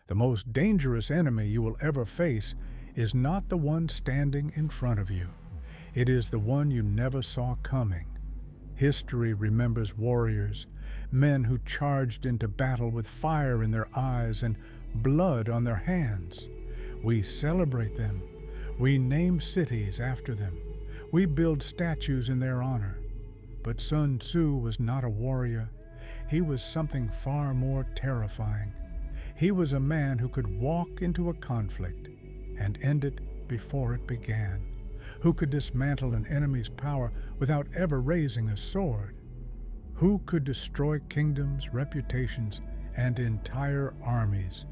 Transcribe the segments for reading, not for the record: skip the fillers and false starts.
The most dangerous enemy you will ever face is not the one standing in front of you. It is the one you never saw coming. History remembers warriors, men who charged into battle with fire in their eyes and blood on their hands. We celebrate them. We name cities after them. We build statues in their honor. But Sun Tzu was not a warrior. He was something far more terrifying. He was a man who could walk into a conflict and end it before it began, who could dismantle an enemy's power without ever raising a sword, who could destroy kingdoms, reputations, and entire armies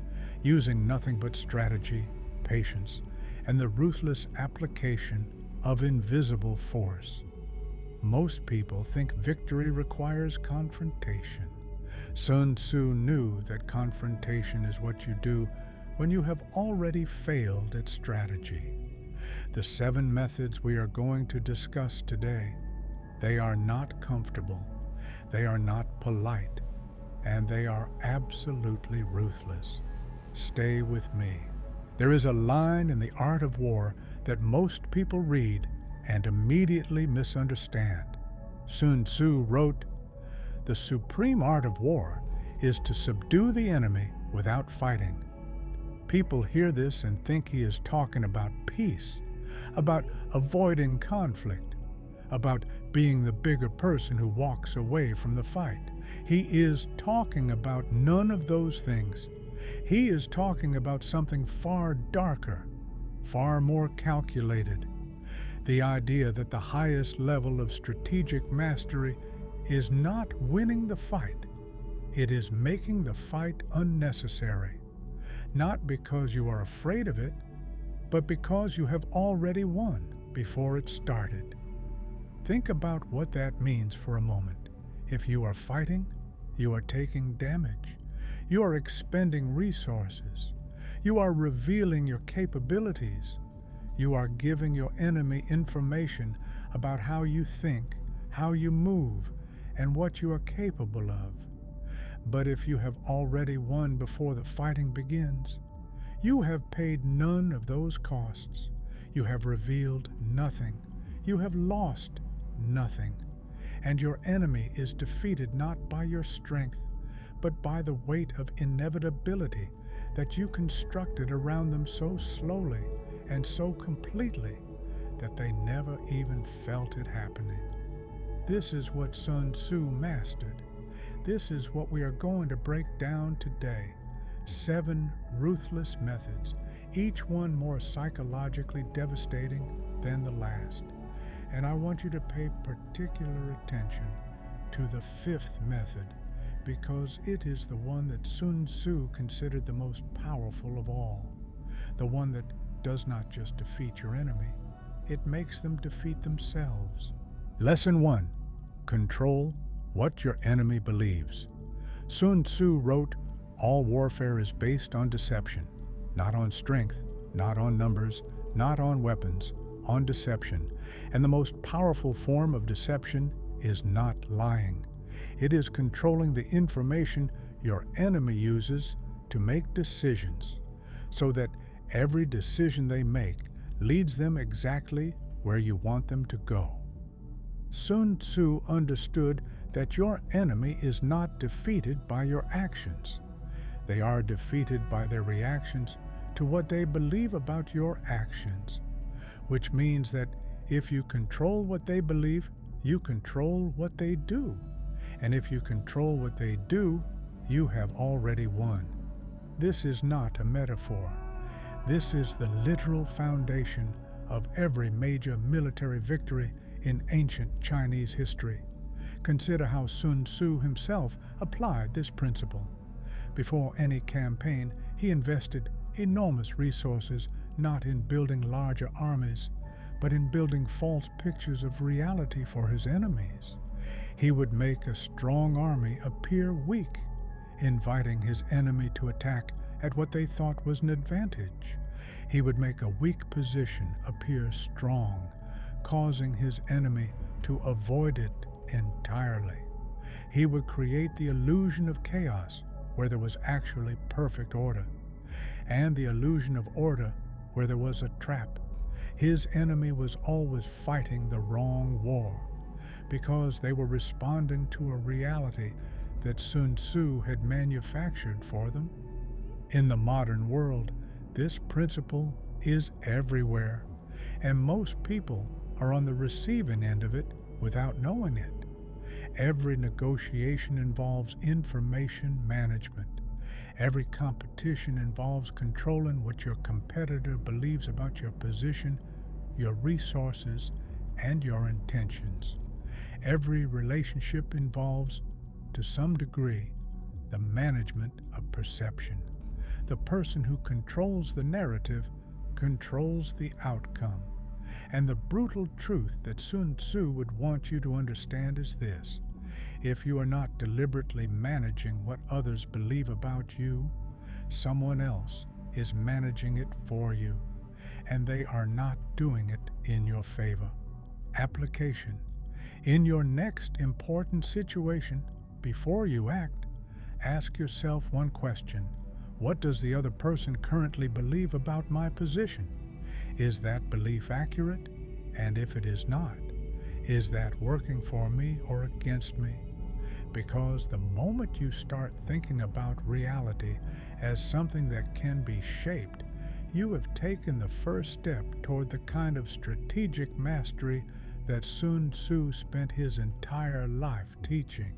using nothing but strategy, patience, and the ruthless application of invisible force. Most people think victory requires confrontation. Sun Tzu knew that confrontation is what you do when you have already failed at strategy. The 7 methods we are going to discuss today, they are not comfortable, they are not polite, and they are absolutely ruthless. Stay with me. There is a line in The Art of War that most people read and immediately misunderstand. Sun Tzu wrote, "The supreme art of war is to subdue the enemy without fighting." People hear this and think he is talking about peace, about avoiding conflict, about being the bigger person who walks away from the fight. He is talking about none of those things. He is talking about something far darker, far more calculated. The idea that the highest level of strategic mastery is not winning the fight. It is making the fight unnecessary, not because you are afraid of it, but because you have already won before it started. Think about what that means for a moment. If you are fighting, you are taking damage. You are expending resources. You are revealing your capabilities. You are giving your enemy information about how you think, how you move, and what you are capable of. But if you have already won before the fighting begins, you have paid none of those costs. You have revealed nothing. You have lost nothing. And your enemy is defeated not by your strength, but by the weight of inevitability that you constructed around them so slowly and so completely that they never even felt it happening. This is what Sun Tzu mastered. This is what we are going to break down today. 7 ruthless methods, each one more psychologically devastating than the last. And I want you to pay particular attention to the 5th method, because it is the one that Sun Tzu considered the most powerful of all. The one that does not just defeat your enemy, it makes them defeat themselves. Lesson 1. Control what your enemy believes. Sun Tzu wrote, "All warfare is based on deception, not on strength, not on numbers, not on weapons, on deception. And the most powerful form of deception is not lying. It is controlling the information your enemy uses to make decisions, so that every decision they make leads them exactly where you want them to go." Sun Tzu understood that your enemy is not defeated by your actions. They are defeated by their reactions to what they believe about your actions, which means that if you control what they believe, you control what they do. And if you control what they do, you have already won. This is not a metaphor. This is the literal foundation of every major military victory in ancient Chinese history. Consider how Sun Tzu himself applied this principle. Before any campaign, he invested enormous resources not in building larger armies, but in building false pictures of reality for his enemies. He would make a strong army appear weak, inviting his enemy to attack at what they thought was an advantage. He would make a weak position appear strong, causing his enemy to avoid it entirely. He would create the illusion of chaos where there was actually perfect order. and the illusion of order where there was a trap. His enemy was always fighting the wrong war, because they were responding to a reality that Sun Tzu had manufactured for them. In the modern world, this principle is everywhere, and most people are on the receiving end of it without knowing it. Every negotiation involves information management. Every competition involves controlling what your competitor believes about your position, your resources, and your intentions. Every relationship involves, to some degree, the management of perception. The person who controls the narrative controls the outcome. And the brutal truth that Sun Tzu would want you to understand is this: if you are not deliberately managing what others believe about you, someone else is managing it for you, and they are not doing it in your favor. Application: in your next important situation, before you act, ask yourself one question: what does the other person currently believe about my position? Is that belief accurate? And if it is not, is that working for me or against me? Because the moment you start thinking about reality as something that can be shaped, you have taken the first step toward the kind of strategic mastery that Sun Tzu spent his entire life teaching.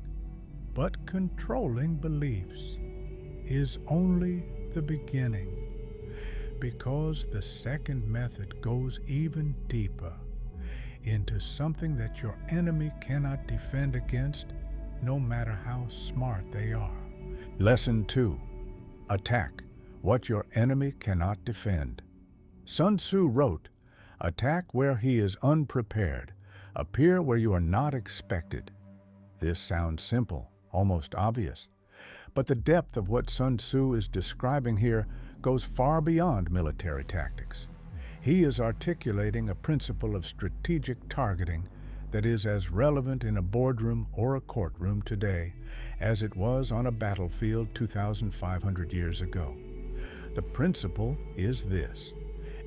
But controlling beliefs is only the beginning, because the second method goes even deeper into something that your enemy cannot defend against, no matter how smart they are. Lesson 2. Attack what your enemy cannot defend. Sun Tzu wrote, "Attack where he is unprepared. Appear where you are not expected." This sounds simple, almost obvious. But the depth of what Sun Tzu is describing here goes far beyond military tactics. He is articulating a principle of strategic targeting that is as relevant in a boardroom or a courtroom today as it was on a battlefield 2,500 years ago. The principle is this: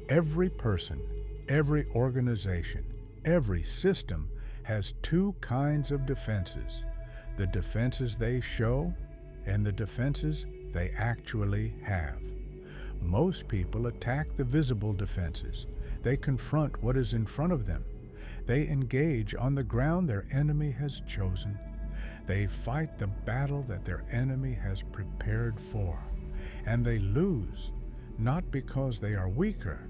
every person, every organization, every system has two kinds of defenses: the defenses they show and the defenses they actually have. Most people attack the visible defenses. They confront what is in front of them. They engage on the ground their enemy has chosen. They fight the battle that their enemy has prepared for. And they lose, not because they are weaker,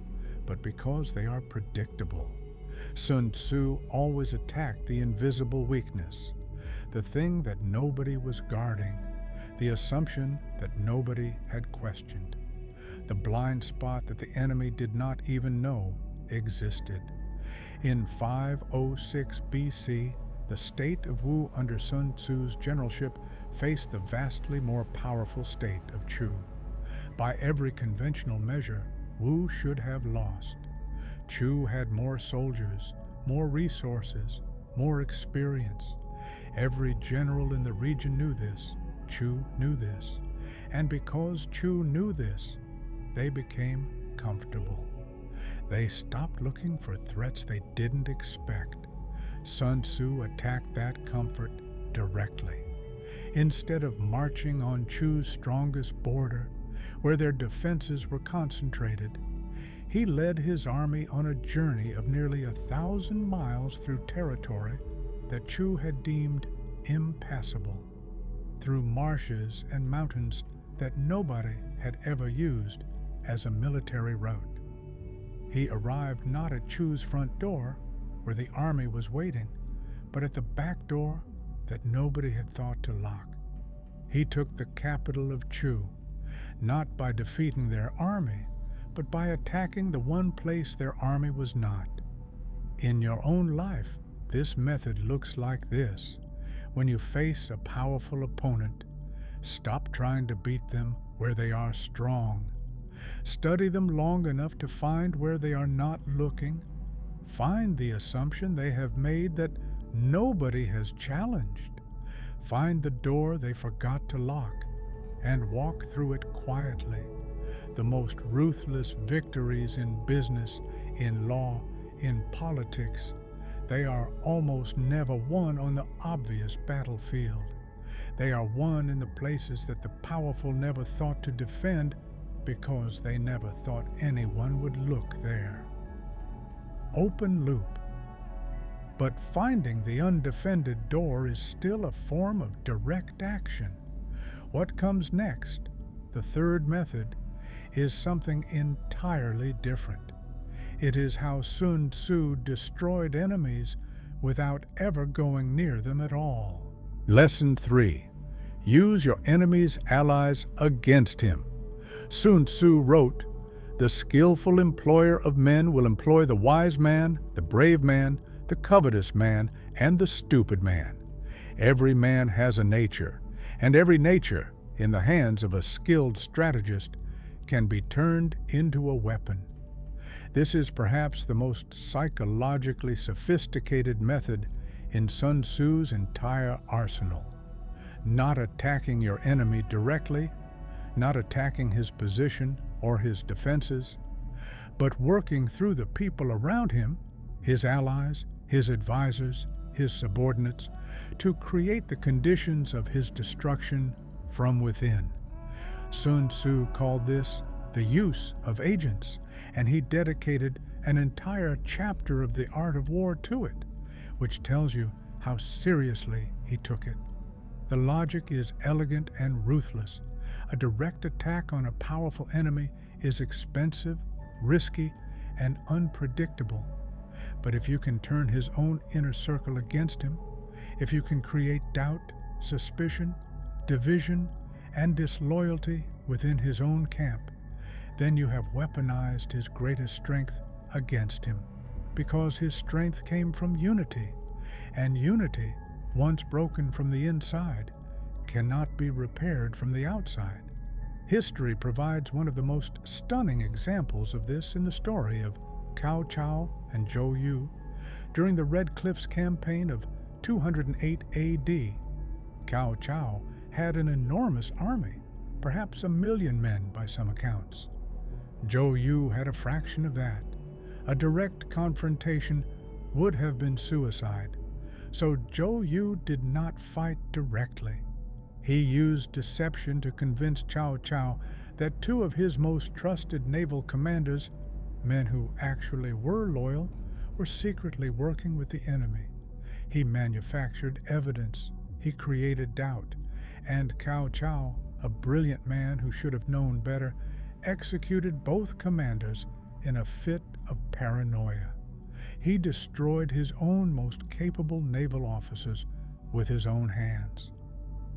but because they are predictable. Sun Tzu always attacked the invisible weakness, the thing that nobody was guarding, the assumption that nobody had questioned, the blind spot that the enemy did not even know existed. In 506 BC, the state of Wu under Sun Tzu's generalship faced the vastly more powerful state of Chu. By every conventional measure, Wu should have lost. Chu had more soldiers, more resources, more experience. Every general in the region knew this. Chu knew this. And because Chu knew this, they became comfortable. They stopped looking for threats they didn't expect. Sun Tzu attacked that comfort directly. Instead of marching on Chu's strongest border, where their defenses were concentrated, he led his army on a journey of nearly 1,000 miles through territory that Chu had deemed impassable, through marshes and mountains that nobody had ever used as a military route. He arrived not at Chu's front door, where the army was waiting, but at the back door that nobody had thought to lock. He took the capital of Chu, not by defeating their army, but by attacking the one place their army was not. In your own life, this method looks like this. When you face a powerful opponent, stop trying to beat them where they are strong. Study them long enough to find where they are not looking. Find the assumption they have made that nobody has challenged. Find the door they forgot to lock and walk through it quietly, The most ruthless victories in business, in law, in politics, they are almost never won on the obvious battlefield. They are won in the places that the powerful never thought to defend because they never thought anyone would look there. Open loop. But finding the undefended door is still a form of direct action. What comes next, the third method, is something entirely different. It is how Sun Tzu destroyed enemies without ever going near them at all. Lesson 3. Use your enemy's allies against him. Sun Tzu wrote, "The skillful employer of men will employ the wise man, the brave man, the covetous man, and the stupid man. Every man has a nature, and every nature, in the hands of a skilled strategist, can be turned into a weapon." This is perhaps the most psychologically sophisticated method in Sun Tzu's entire arsenal. Not attacking your enemy directly, not attacking his position or his defenses, but working through the people around him, his allies, his advisors, his subordinates, to create the conditions of his destruction from within. Sun Tzu called this the use of agents, and he dedicated an entire chapter of the art of war to it, which tells you how seriously he took it. The logic is elegant and ruthless. A direct attack on a powerful enemy is expensive, risky, and unpredictable. But if you can turn his own inner circle against him, if you can create doubt, suspicion, division, and disloyalty within his own camp, then you have weaponized his greatest strength against him, because his strength came from unity, and unity, once broken from the inside, cannot be repaired from the outside. History provides one of the most stunning examples of this in the story of Cao Cao and Zhou Yu during the Red Cliffs campaign of 208 AD. Cao Cao had an enormous army, perhaps 1,000,000 men by some accounts. Zhou Yu had a fraction of that. A direct confrontation would have been suicide, so Zhou Yu did not fight directly. He used deception to convince Cao Cao that two of his most trusted naval commanders, men who actually were loyal, were secretly working with the enemy. He manufactured evidence, he created doubt, and Cao Cao, a brilliant man who should have known better, executed both commanders in a fit of paranoia. He destroyed his own most capable naval officers with his own hands.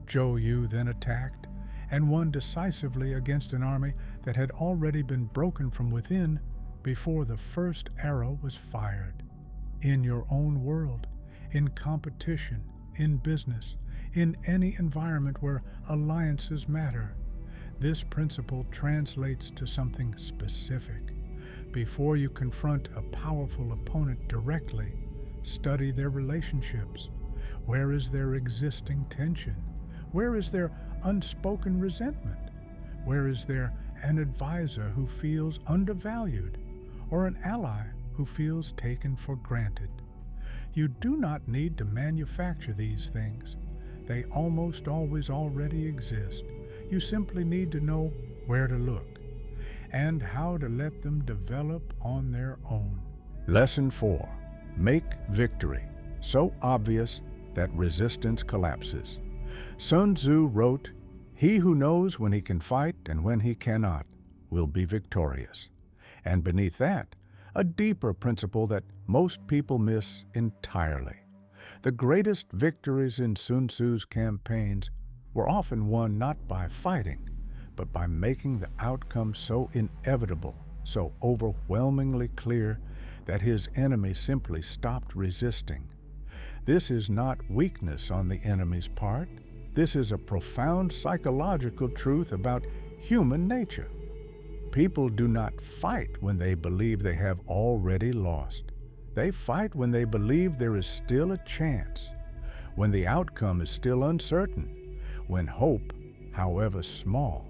Zhou Yu then attacked and won decisively against an army that had already been broken from within before the first arrow was fired. In your own world, in competition, in business, in any environment where alliances matter, this principle translates to something specific. Before you confront a powerful opponent directly, study their relationships. Where is their existing tension? Where is their unspoken resentment? Where is there an advisor who feels undervalued, or an ally who feels taken for granted? You do not need to manufacture these things. They almost always already exist. You simply need to know where to look and how to let them develop on their own. Lesson 4. Make victory so obvious that resistance collapses. Sun Tzu wrote, "He who knows when he can fight and when he cannot will be victorious." And beneath that, a deeper principle that most people miss entirely. The greatest victories in Sun Tzu's campaigns were often won not by fighting, but by making the outcome so inevitable, so overwhelmingly clear that his enemy simply stopped resisting. This is not weakness on the enemy's part. This is a profound psychological truth about human nature. People do not fight when they believe they have already lost. They fight when they believe there is still a chance, when the outcome is still uncertain, when hope, however small,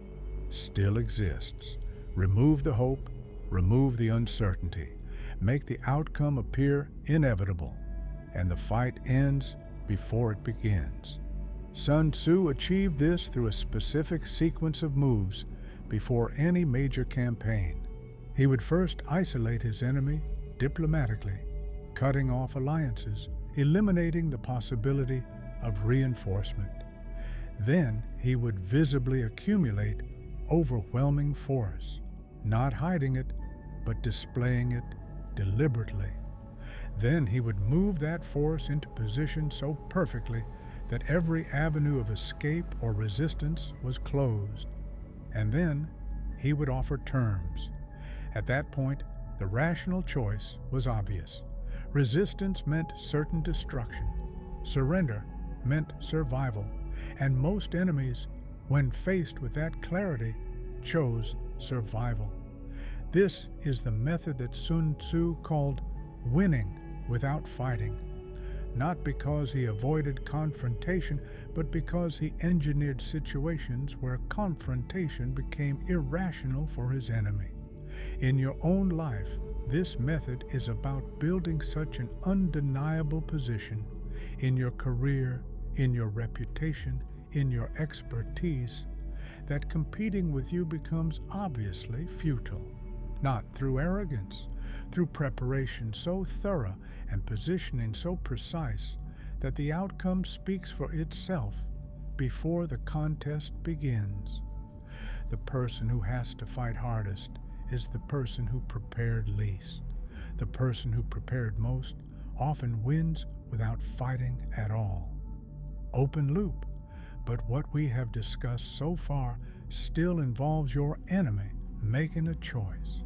still exists. Remove the hope, remove the uncertainty, make the outcome appear inevitable, and the fight ends before it begins. Sun Tzu achieved this through a specific sequence of moves before any major campaign. He would first isolate his enemy diplomatically, cutting off alliances, eliminating the possibility of reinforcement. Then he would visibly accumulate overwhelming force, not hiding it, but displaying it deliberately. Then he would move that force into position so perfectly that every avenue of escape or resistance was closed. And then he would offer terms. At that point, the rational choice was obvious. Resistance meant certain destruction. Surrender meant survival. And most enemies, when faced with that clarity, chose survival. This is the method that Sun Tzu called winning without fighting. Not because he avoided confrontation, but because he engineered situations where confrontation became irrational for his enemy. In your own life, this method is about building such an undeniable position in your career, in your reputation, in your expertise, that competing with you becomes obviously futile. Not through arrogance, through preparation so thorough and positioning so precise that the outcome speaks for itself before the contest begins. The person who has to fight hardest is the person who prepared least. The person who prepared most often wins without fighting at all. Open loop, but what we have discussed so far still involves your enemy making a choice.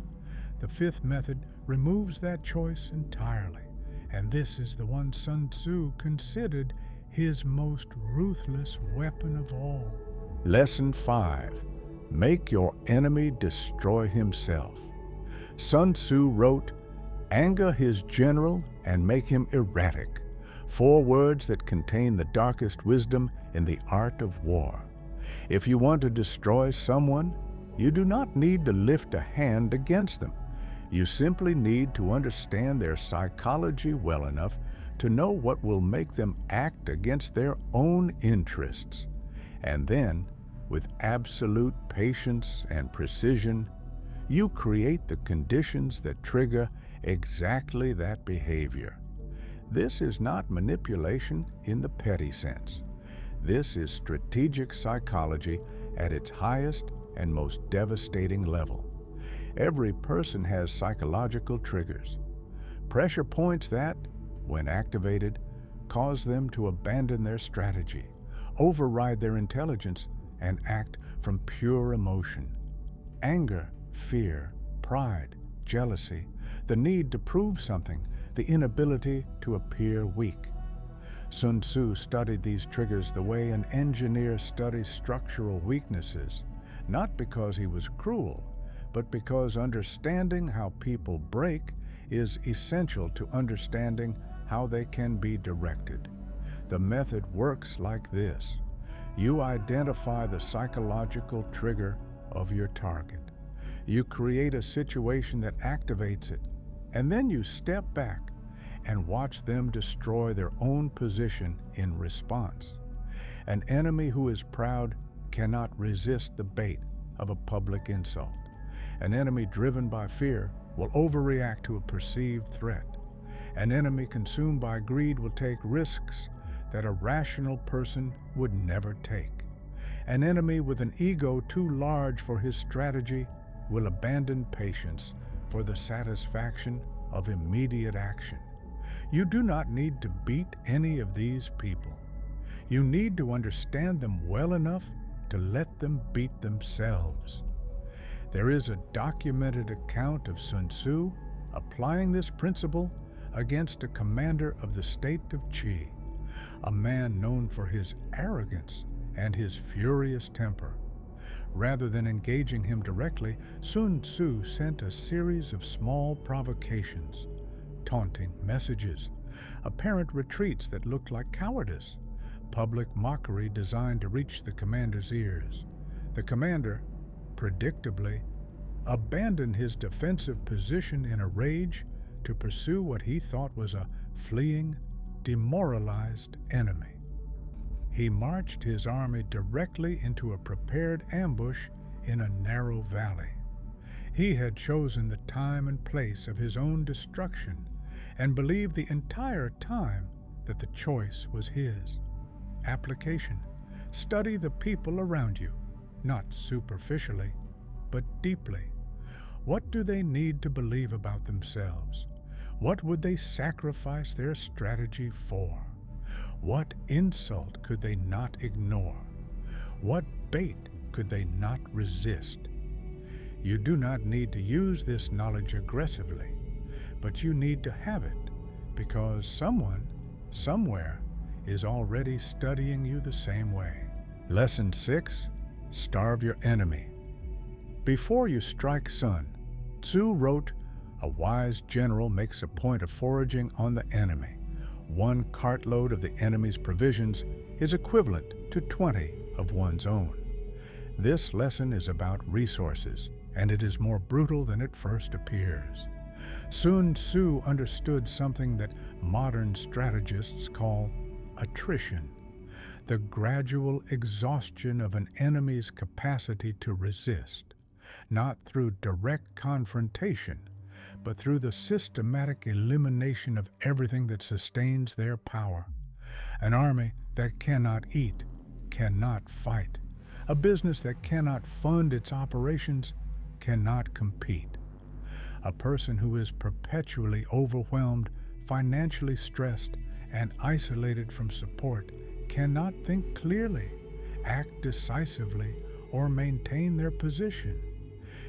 The fifth method removes that choice entirely, and this is the one Sun Tzu considered his most ruthless weapon of all. Lesson 5. Make your enemy destroy himself. Sun Tzu wrote, "Anger his general and make him erratic." 4 words that contain the darkest wisdom in the art of war. If you want to destroy someone, you do not need to lift a hand against them. You simply need to understand their psychology well enough to know what will make them act against their own interests. And then, with absolute patience and precision, you create the conditions that trigger exactly that behavior. This is not manipulation in the petty sense. This is strategic psychology at its highest and most devastating level. Every person has psychological triggers, pressure points that, when activated, cause them to abandon their strategy, override their intelligence, and act from pure emotion. Anger, fear, pride, jealousy, the need to prove something, the inability to appear weak. Sun Tzu studied these triggers the way an engineer studies structural weaknesses, not because he was cruel, but because understanding how people break is essential to understanding how they can be directed. The method works like this. You identify the psychological trigger of your target. You create a situation that activates it, and then you step back and watch them destroy their own position in response. An enemy who is proud cannot resist the bait of a public insult. An enemy driven by fear will overreact to a perceived threat. An enemy consumed by greed will take risks that a rational person would never take. An enemy with an ego too large for his strategy will abandon patience for the satisfaction of immediate action. You do not need to beat any of these people. You need to understand them well enough to let them beat themselves. There is a documented account of Sun Tzu applying this principle against a commander of the state of Qi, a man known for his arrogance and his furious temper. Rather than engaging him directly, Sun Tzu sent a series of small provocations, taunting messages, apparent retreats that looked like cowardice, public mockery designed to reach the commander's ears. The commander, predictably, abandoned his defensive position in a rage to pursue what he thought was a fleeing, demoralized enemy. He marched his army directly into a prepared ambush in a narrow valley. He had chosen the time and place of his own destruction and believed the entire time that the choice was his. Application: study the people around you, not superficially, but deeply. What do they need to believe about themselves? What would they sacrifice their strategy for? What insult could they not ignore? What bait could they not resist? You do not need to use this knowledge aggressively, but you need to have it because someone, somewhere, is already studying you the same way. Lesson 6: Starve your enemy. Before you strike Sun Tzu wrote, "A wise general makes a point of foraging on the enemy. One cartload of the enemy's provisions is equivalent to 20 of one's own." This lesson is about resources, and it is more brutal than it first appears. Sun Tzu understood something that modern strategists call attrition, the gradual exhaustion of an enemy's capacity to resist, not through direct confrontation, but through the systematic elimination of everything that sustains their power. An army that cannot eat, cannot fight. A business that cannot fund its operations, cannot compete. A person who is perpetually overwhelmed, financially stressed, and isolated from support cannot think clearly, act decisively, or maintain their position.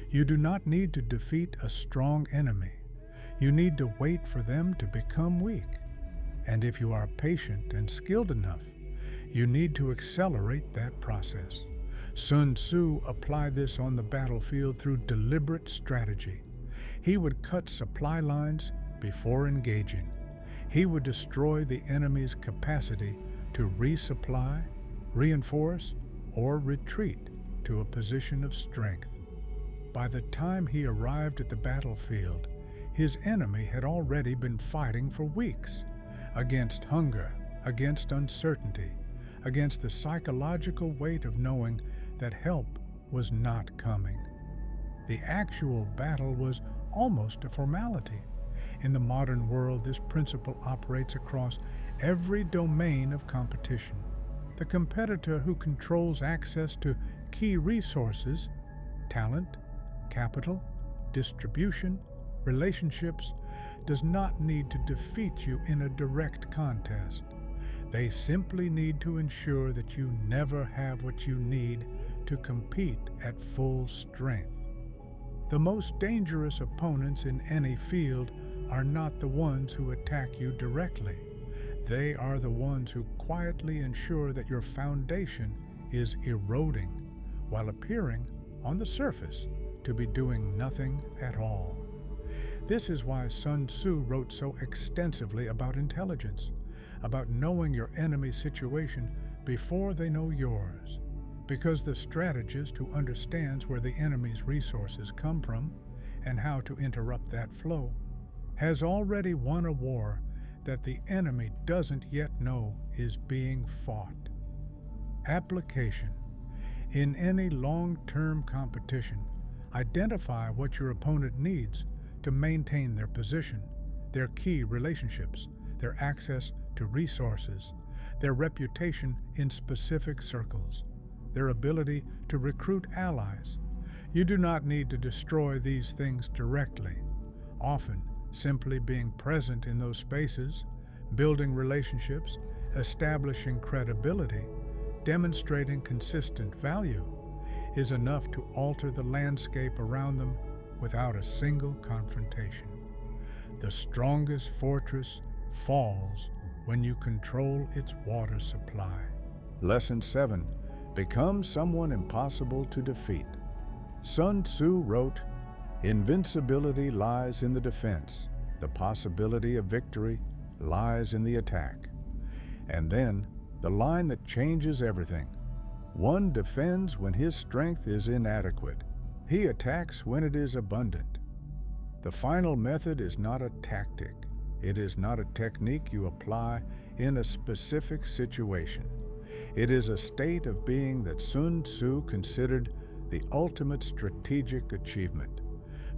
You do not need to defeat a strong enemy. You need to wait for them to become weak. And if you are patient and skilled enough, you need to accelerate that process. Sun Tzu applied this on the battlefield through deliberate strategy. He would cut supply lines before engaging. He would destroy the enemy's capacity to resupply, reinforce, or retreat to a position of strength. By the time he arrived at the battlefield, his enemy had already been fighting for weeks against hunger, against uncertainty, against the psychological weight of knowing that help was not coming. The actual battle was almost a formality. In the modern world, this principle operates across every domain of competition. The competitor who controls access to key resources, talent, capital, distribution, relationships, does not need to defeat you in a direct contest. They simply need to ensure that you never have what you need to compete at full strength. The most dangerous opponents in any field are not the ones who attack you directly. They are the ones who quietly ensure that your foundation is eroding while appearing, on the surface, to be doing nothing at all. This is why Sun Tzu wrote so extensively about intelligence, about knowing your enemy's situation before they know yours. Because the strategist who understands where the enemy's resources come from and how to interrupt that flow has already won a war that the enemy doesn't yet know is being fought. Application. In any long-term competition, identify what your opponent needs to maintain their position, their key relationships, their access to resources, their reputation in specific circles, their ability to recruit allies. You do not need to destroy these things directly. Often, simply being present in those spaces, building relationships, establishing credibility, demonstrating consistent value, is enough to alter the landscape around them without a single confrontation. The strongest fortress falls when you control its water supply. Lesson 7. Become someone impossible to defeat. Sun Tzu wrote, "Invincibility lies in the defense. The possibility of victory lies in the attack." And then, the line that changes everything. One defends when his strength is inadequate. He attacks when it is abundant. The final method is not a tactic. It is not a technique you apply in a specific situation. It is a state of being that Sun Tzu considered the ultimate strategic achievement,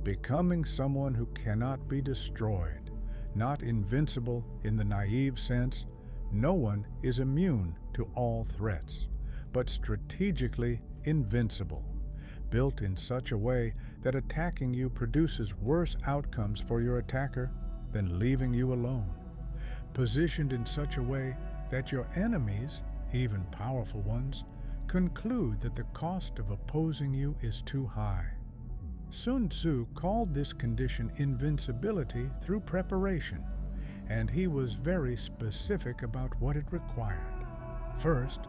becoming someone who cannot be destroyed, not invincible in the naive sense. No one is immune to all threats, but strategically invincible, built in such a way that attacking you produces worse outcomes for your attacker than leaving you alone, positioned in such a way that your enemies, even powerful ones, conclude that the cost of opposing you is too high. Sun Tzu called this condition invincibility through preparation, and he was very specific about what it required. First,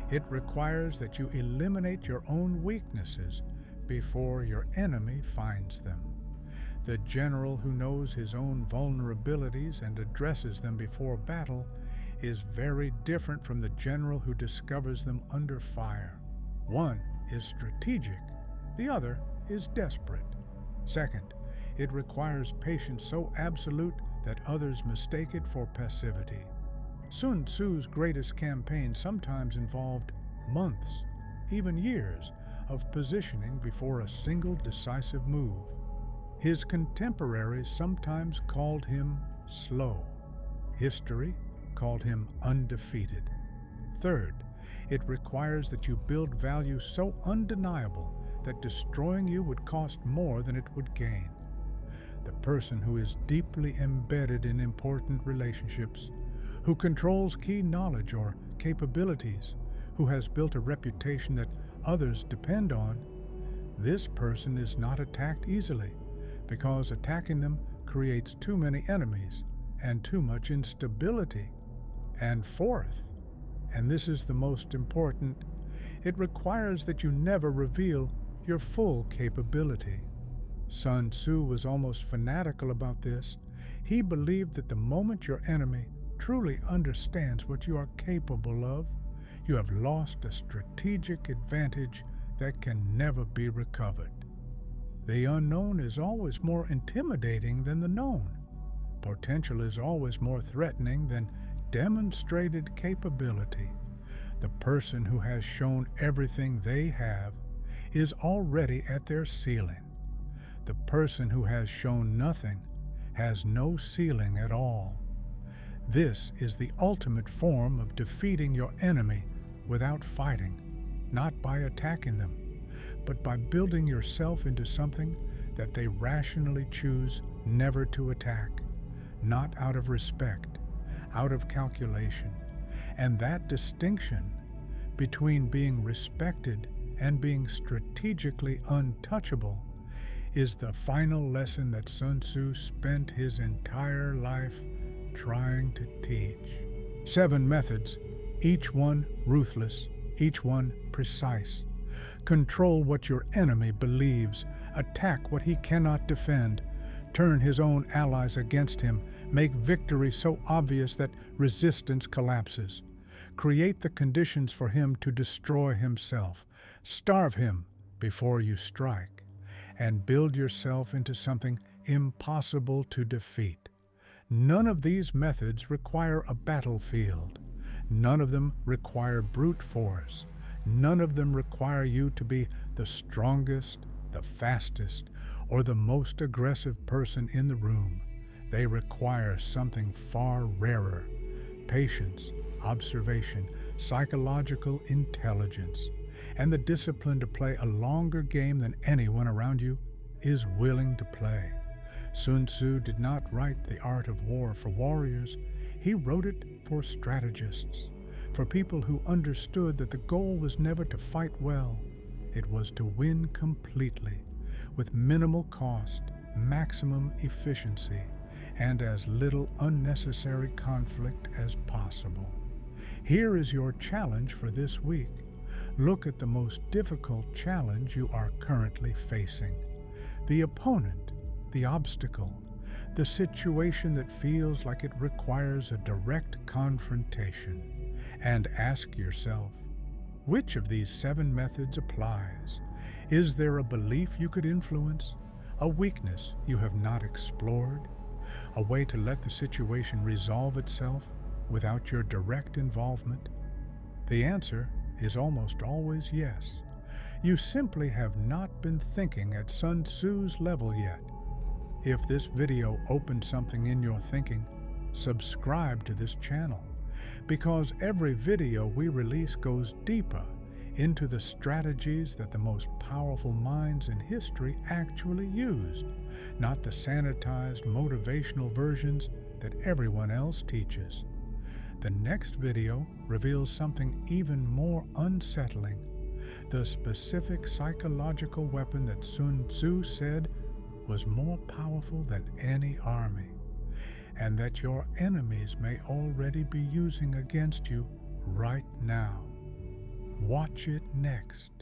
it requires that you eliminate your own weaknesses before your enemy finds them. The general who knows his own vulnerabilities and addresses them before battle is very different from the general who discovers them under fire. One is strategic, the other is desperate. Second, it requires patience so absolute that others mistake it for passivity. Sun Tzu's greatest campaign sometimes involved months, even years, of positioning before a single decisive move. His contemporaries sometimes called him slow. History called him undefeated. Third, it requires that you build value so undeniable that destroying you would cost more than it would gain. The person who is deeply embedded in important relationships, who controls key knowledge or capabilities, who has built a reputation that others depend on, this person is not attacked easily, because attacking them creates too many enemies and too much instability. And fourth, and this is the most important, it requires that you never reveal your full capability. Sun Tzu was almost fanatical about this. He believed that the moment your enemy truly understands what you are capable of, you have lost a strategic advantage that can never be recovered. The unknown is always more intimidating than the known. Potential is always more threatening than demonstrated capability. The person who has shown everything they have is already at their ceiling. The person who has shown nothing has no ceiling at all. This is the ultimate form of defeating your enemy without fighting, not by attacking them, but by building yourself into something that they rationally choose never to attack, not out of respect, out of calculation. And that distinction between being respected and being strategically untouchable is the final lesson that Sun Tzu spent his entire life trying to teach. 7 methods, each one ruthless, each one precise. Control what your enemy believes, attack what he cannot defend, turn his own allies against him, make victory so obvious that resistance collapses. Create the conditions for him to destroy himself. Starve him before you strike, and build yourself into something impossible to defeat. None of these methods require a battlefield. None of them require brute force. None of them require you to be the strongest, the fastest, or the most aggressive person in the room. They require something far rarer: patience, observation, psychological intelligence, and the discipline to play a longer game than anyone around you is willing to play. Sun Tzu did not write The Art of War for warriors. He wrote it for strategists, for people who understood that the goal was never to fight well. It was to win completely, with minimal cost, maximum efficiency, and as little unnecessary conflict as possible. Here is your challenge for this week. Look at the most difficult challenge you are currently facing. The opponent, the obstacle, the situation that feels like it requires a direct confrontation. And ask yourself, which of these 7 methods applies? Is there a belief you could influence? A weakness you have not explored? A way to let the situation resolve itself without your direct involvement? The answer is almost always yes. You simply have not been thinking at Sun Tzu's level yet. If this video opened something in your thinking, subscribe to this channel, because every video we release goes deeper into the strategies that the most powerful minds in history actually used, not the sanitized motivational versions that everyone else teaches. The next video reveals something even more unsettling: the specific psychological weapon that Sun Tzu said was more powerful than any army, and that your enemies may already be using against you right now. Watch it next.